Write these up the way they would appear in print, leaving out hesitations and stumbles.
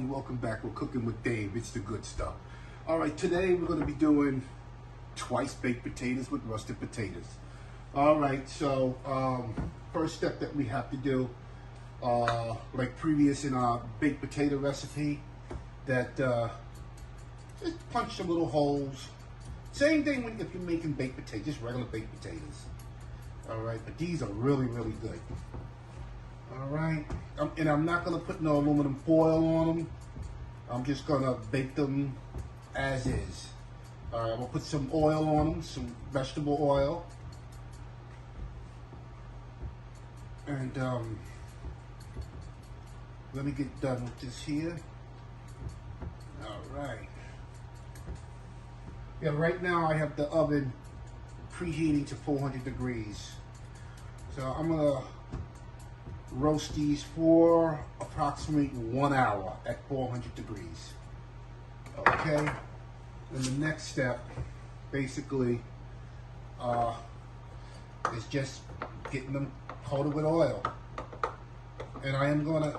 everybody, welcome back. We're cooking with Dave. It's the good stuff. All right, today we're going to be doing twice baked potatoes with rusted potatoes. All right, so first step that we have to do, like previous in our baked potato recipe, that just punch some little holes. Same thing if you're making baked potatoes, just regular baked potatoes. All right, but these are really, really good. All right, and I'm not gonna put no aluminum foil on them. I'm just gonna bake them as is. All right, I'm gonna put some oil on them, some vegetable oil. And let me get done with this here. All right. Yeah, right now I have the oven preheating to 400 degrees. So I'm gonna roast these for approximately 1 hour at 400 degrees. Okay, and the next step basically is just getting them coated with oil. And I am gonna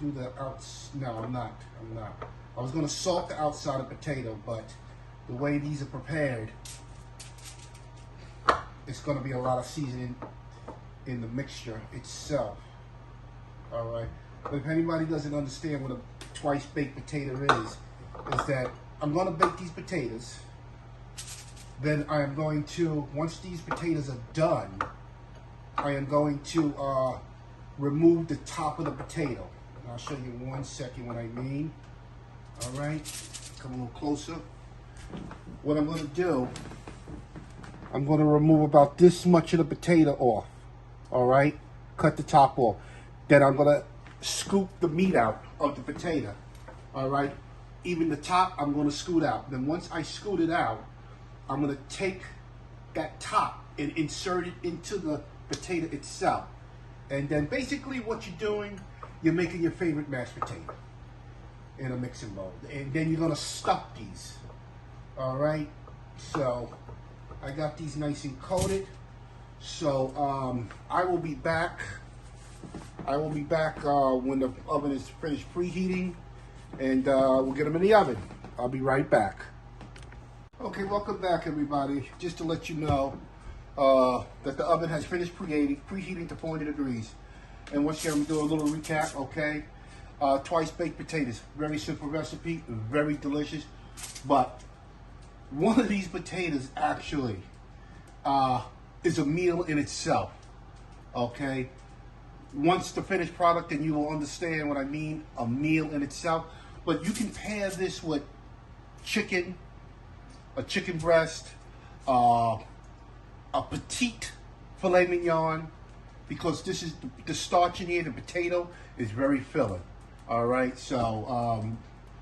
do the outs. No, I'm not. I was gonna salt the outside of the potato, but the way these are prepared, it's gonna be a lot of seasoning in the mixture itself. All right, but if anybody doesn't understand what a twice baked potato is that I'm going to bake these potatoes, then I am going to, once these potatoes are done, I am going to remove the top of the potato. And I'll show you in 1 second what I mean. All right, come a little closer. What I'm going to do, I'm going to remove about this much of the potato off. All right, cut the top off. Then I'm gonna scoop the meat out of the potato. All right, even the top I'm gonna scoot out. Then once I scoot it out, I'm gonna take that top and insert it into the potato itself. And then basically what you're doing, you're making your favorite mashed potato in a mixing bowl. And then you're gonna stuff these. All right, so I got these nice and coated. So I will be back. When the oven is finished preheating, and we'll get them in the oven. I'll be right back. Okay, welcome back, everybody. Just to let you know that the oven has finished preheating to 400 degrees. And once again, I'm gonna do a little recap. Okay, twice baked potatoes. Very simple recipe, very delicious. But one of these potatoes actually is a meal in itself. Okay, once the finished product, then you will understand what I mean, a meal in itself. But you can pair this with chicken, a chicken breast, a petite filet mignon, because this is the starch in here. The potato is very filling. All right, so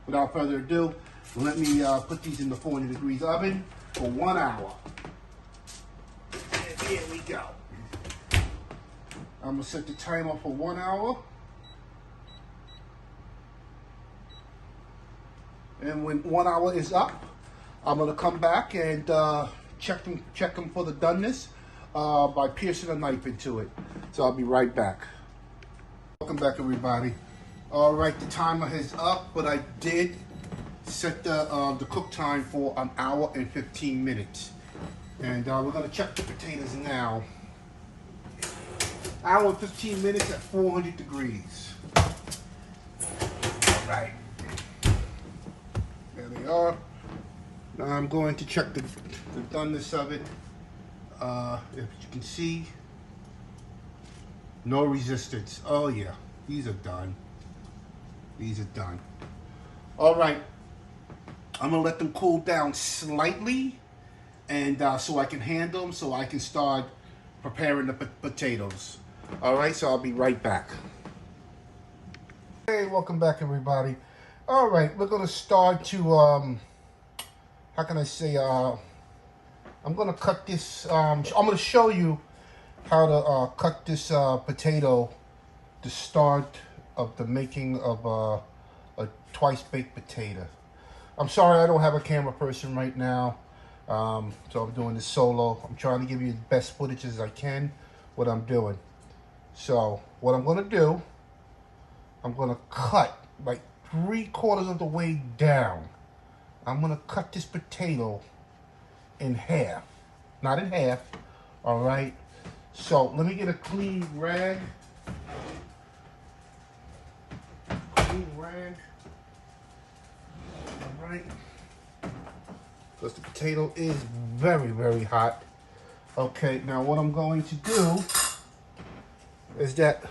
without further ado, let me put these in the 400 degrees oven for 1 hour. Here we go. I'm gonna set the timer for 1 hour. And when 1 hour is up, I'm gonna come back and check them for the doneness by piercing a knife into it. So I'll be right back. Welcome back, everybody. All right, the timer is up, but I did set the cook time for 1 hour and 15 minutes. And we're gonna check the potatoes now. 1 hour and 15 minutes at 400 degrees. All right. There they are. Now I'm going to check the doneness of it. If you can see, no resistance. Oh yeah, these are done. These are done. All right. I'm gonna let them cool down slightly, and so I can handle them, so I can start preparing the potatoes. All right, so I'll be right back. Hey, welcome back, everybody. All right, we're gonna start to how can I say? I'm gonna cut this. I'm gonna show you how to cut this potato. The start of the making of a twice baked potato. I'm sorry I don't have a camera person right now. So I'm doing this solo. I'm trying to give you the best footage as I can, what I'm doing. So what I'm gonna do I'm gonna cut like 3/4 of the way down. I'm gonna cut this potato in half. Not in half, all right? So let me get a clean rag. Clean rag, all right? Because the potato is very, very hot. Okay, now what I'm going to do is that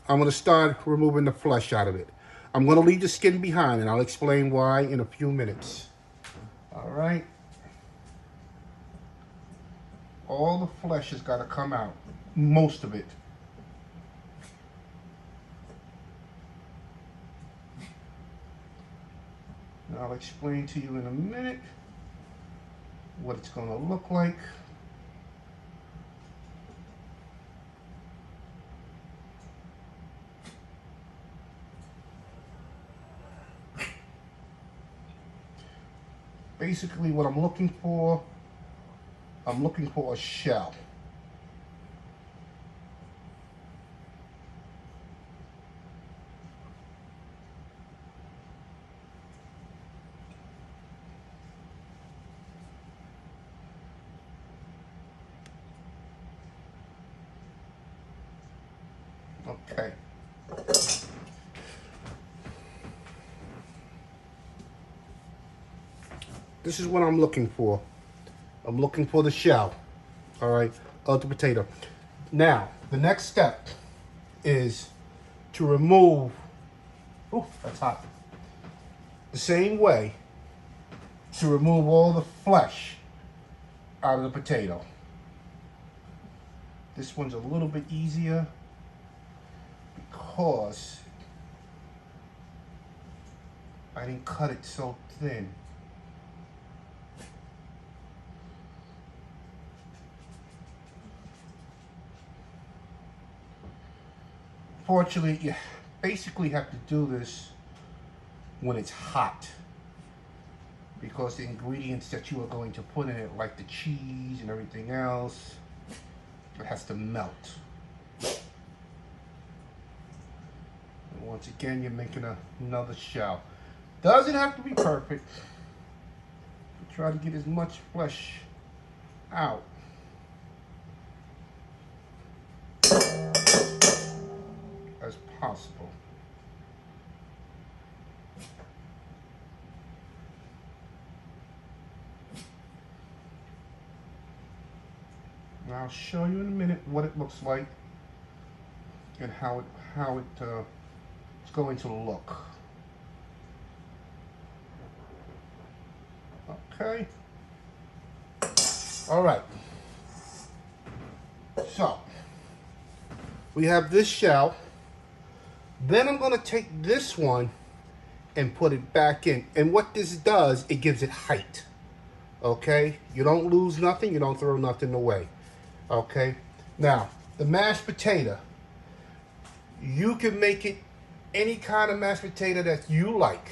I'm going to start removing the flesh out of it. I'm going to leave the skin behind, and I'll explain why in a few minutes. All right. All the flesh has got to come out. Most of it. And I'll explain to you in a minute what it's going to look like. Basically what I'm looking for a shell. Okay. This is what I'm looking for. I'm looking for the shell, all right, of the potato. Now, the next step is to remove, oh, that's hot. The same way to remove all the flesh out of the potato. This one's a little bit easier because I didn't cut it so thin. Fortunately, you basically have to do this when it's hot because the ingredients that you are going to put in it, like the cheese and everything else, it has to melt. And once again, you're making another shell. Doesn't have to be perfect. Try to get as much flesh out. As possible. And I'll show you in a minute what it looks like and how it's going to look. Okay. All right. So we have this shell. Then I'm going to take this one and put it back in. And what this does, it gives it height. Okay? You don't lose nothing. You don't throw nothing away. Okay? Now, the mashed potato. You can make it any kind of mashed potato that you like.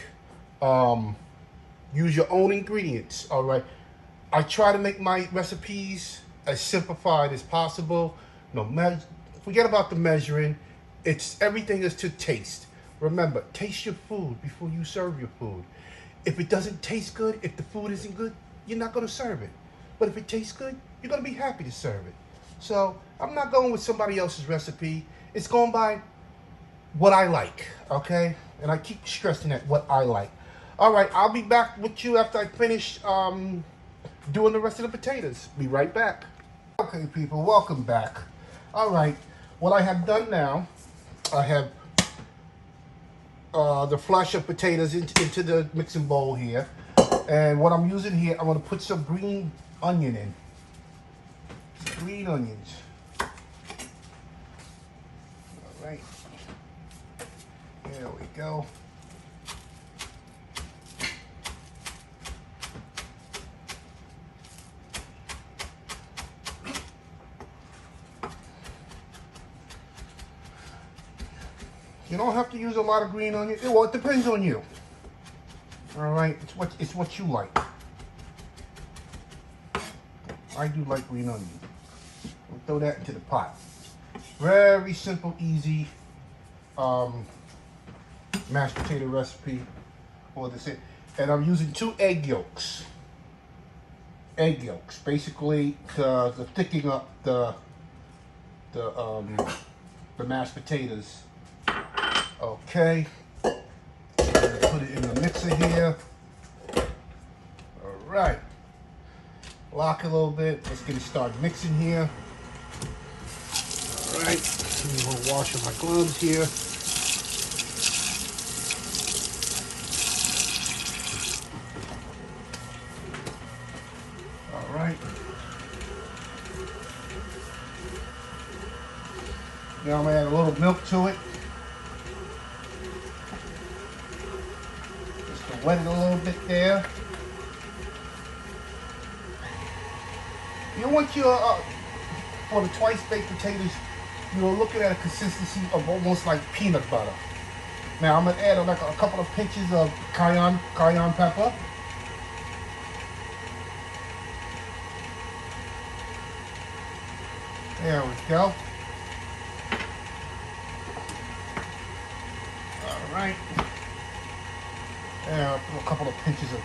Use your own ingredients. All right? I try to make my recipes as simplified as possible. No, forget about the measuring. Everything is to taste. Remember, taste your food before you serve your food. If it doesn't taste good, if the food isn't good, you're not going to serve it. But if it tastes good, you're going to be happy to serve it. So I'm not going with somebody else's recipe. It's going by what I like, okay? And I keep stressing that, what I like. All right, I'll be back with you after I finish doing the rest of the potatoes. Be right back. Okay, people, welcome back. All right, what I have done now, I have the flesh of potatoes into the mixing bowl here. And what I'm using here, I'm going to put some green onion in. Green onions. All right. There we go. You don't have to use a lot of green onion. Well, it depends on you. All right, it's what you like. I do like green onion. We'll throw that into the pot. Very simple, easy mashed potato recipe for this. And I'm using 2 egg yolks. Egg yolks, basically to thicken up the mashed potatoes. Okay. I'm gonna put it in the mixer here. All right. Lock it a little bit. Let's get it started mixing here. All right. I'm gonna wash my gloves here. All right. Now I'm gonna add a little milk to it. Just to wet it a little bit there. You want your, for the twice baked potatoes, you're looking at a consistency of almost like peanut butter. Now I'm gonna add like a couple of pinches of cayenne pepper. There we go. All right. And I'll put a couple of pinches of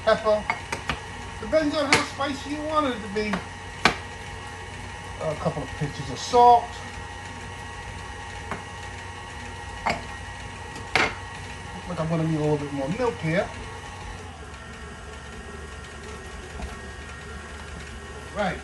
pepper. Depends on how spicy you want it to be. A couple of pinches of salt. Looks like I'm going to need a little bit more milk here. Right.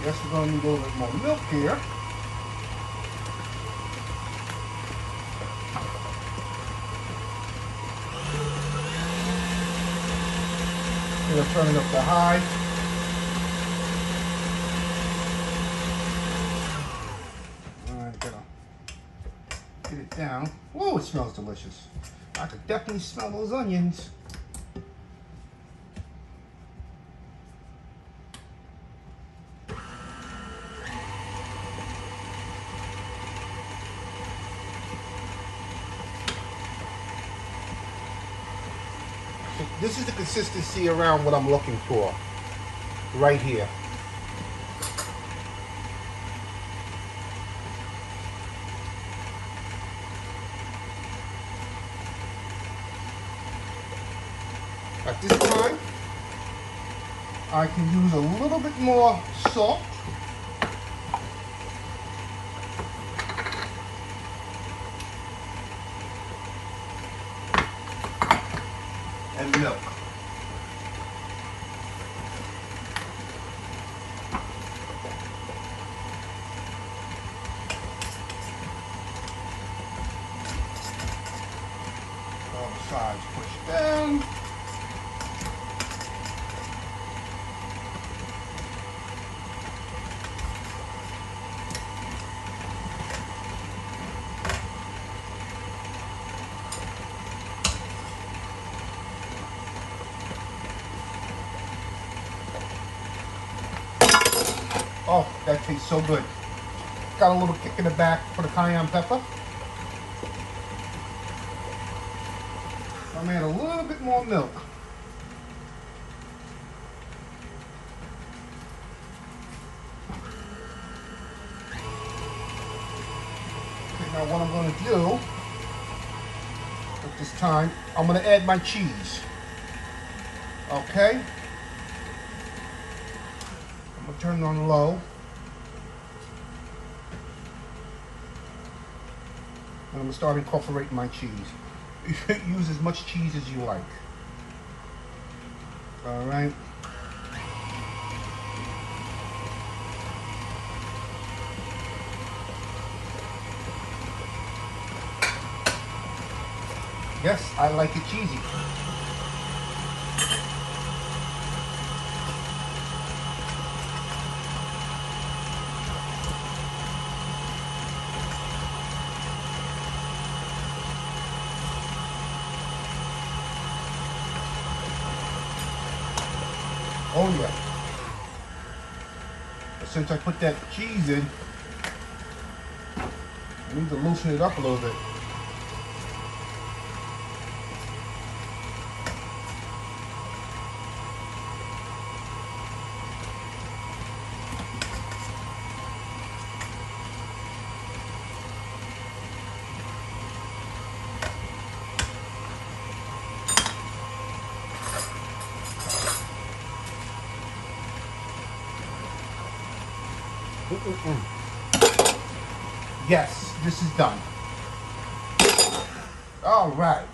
Guess we're going to need a little bit more milk here. We're going to turn it up to high. Alright, gonna get it down. Whoa, it smells delicious. I could definitely smell those onions. This is the consistency around what I'm looking for, right here. At this time, I can use a little bit more salt. And milk. All the sides push down. Oh, that tastes so good. Got a little kick in the back for the cayenne pepper. I'm gonna add a little bit more milk. Okay, now what I'm gonna do at this time, I'm gonna add my cheese. Okay? I'm gonna turn it on low. And I'm gonna start incorporating my cheese. Use as much cheese as you like. All right. Yes, I like it cheesy. Oh yeah. But since I put that cheese in, I need to loosen it up a little bit. Yes, this is done. All right.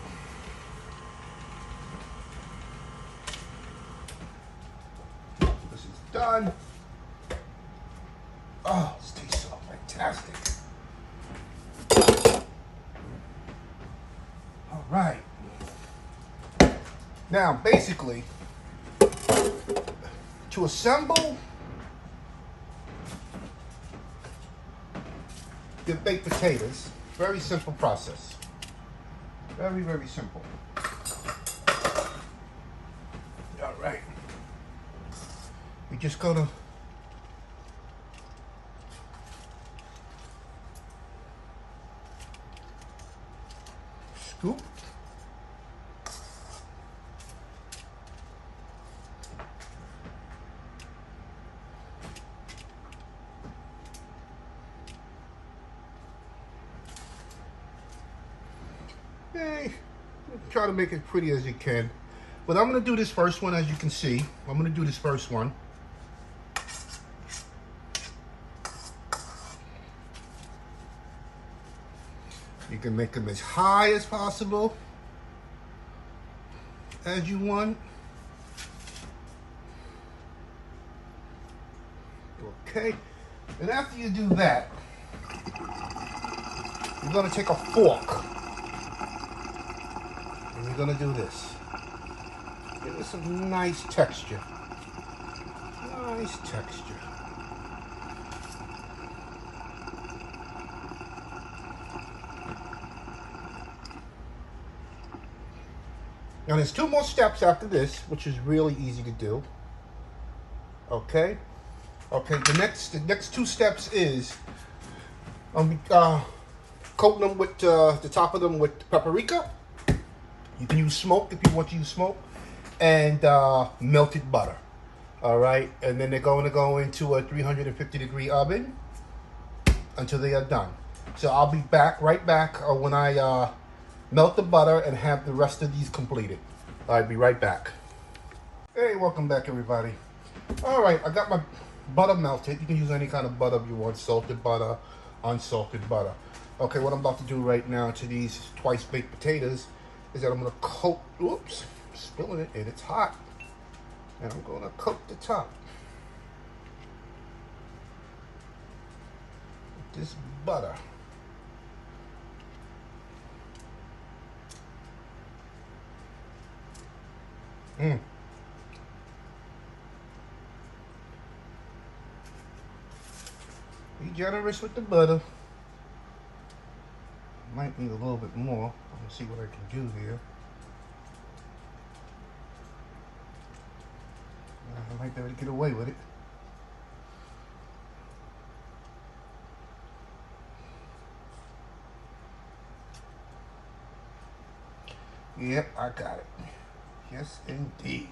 This is done. Oh, this tastes so fantastic. All right. Now, basically, to assemble your baked potatoes, very simple process. Very, very simple. All right. We're just gonna scoop. Hey, try to make it pretty as you can. But I'm gonna do this first one, as you can see. I'm gonna do this first one. You can make them as high as possible as you want. Okay, and after you do that, you're gonna take a fork and you're gonna do this. Give it some nice texture. Nice texture. Now there's two more steps after this, which is really easy to do. Okay? Okay, the next two steps is coating them with the top of them with paprika. You can use smoke if you want to use smoke, and melted butter. All right, and then they're going to go into a 350-degree oven until they are done. So I'll be right back when I melt the butter and have the rest of these completed. I'll be right back. Hey, welcome back, everybody. All right, I got my butter melted. You can use any kind of butter you want, salted butter, unsalted butter. Okay, what I'm about to do right now to these twice baked potatoes is that I'm gonna coat, oops, spilling it, and it's hot. And I'm gonna coat the top with this butter. Be generous with the butter. Might need a little bit more. I'm gonna see what I can do here. I might be able to get away with it. Yep, I got it. Yes, indeed.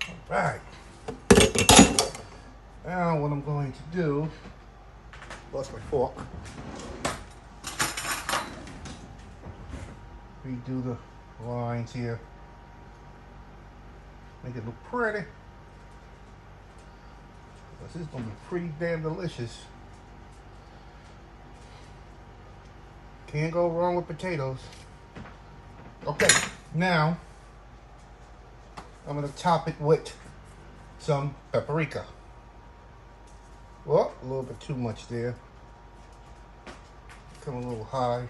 All right. Now what I'm going to do, lost my fork, redo the lines here, make it look pretty. This is going to be pretty damn delicious. Can't go wrong with potatoes. Okay, now I'm going to top it with some paprika. Well, a little bit too much there. Come a little high.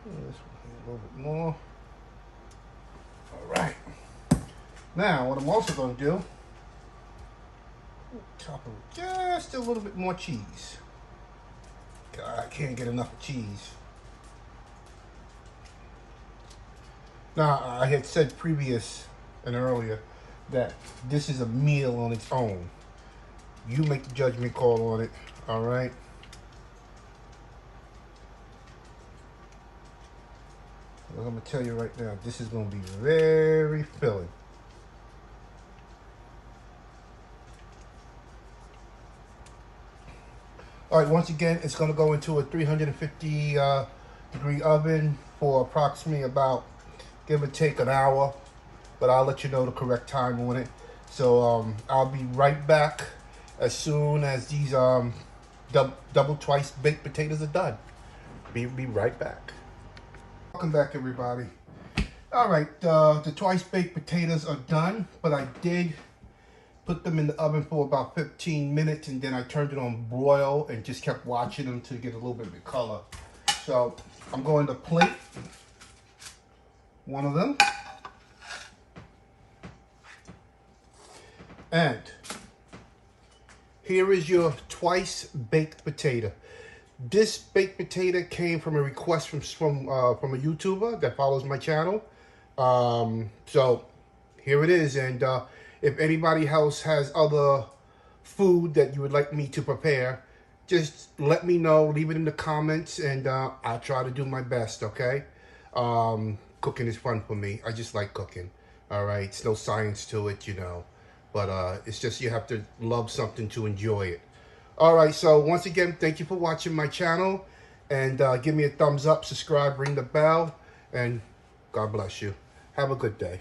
This one a little bit more. All right. Now, what I'm also going to do, top it with just a little bit more cheese. God, I can't get enough cheese. Now, I had said previous and earlier that this is a meal on its own. You make the judgment call on it, all right? I'm going to tell you right now, this is going to be very filling. All right, once again, it's going to go into a 350 degree oven for approximately about, give or take, an hour. But I'll let you know the correct time on it. So I'll be right back as soon as these double twice baked potatoes are done. Be right back. Welcome back, everybody. All right, the twice baked potatoes are done, but I did put them in the oven for about 15 minutes, and then I turned it on broil and just kept watching them to get a little bit of the color. So I'm going to plate one of them. And here is your twice baked potato. This baked potato came from a request from a YouTuber that follows my channel. So here it is. And if anybody else has other food that you would like me to prepare, just let me know. Leave it in the comments, and I'll try to do my best. Okay. Cooking is fun for me. I just like cooking. All right. It's no science to it, you know. But it's just you have to love something to enjoy it. All right, so once again, thank you for watching my channel. And give me a thumbs up, subscribe, ring the bell, and God bless you. Have a good day.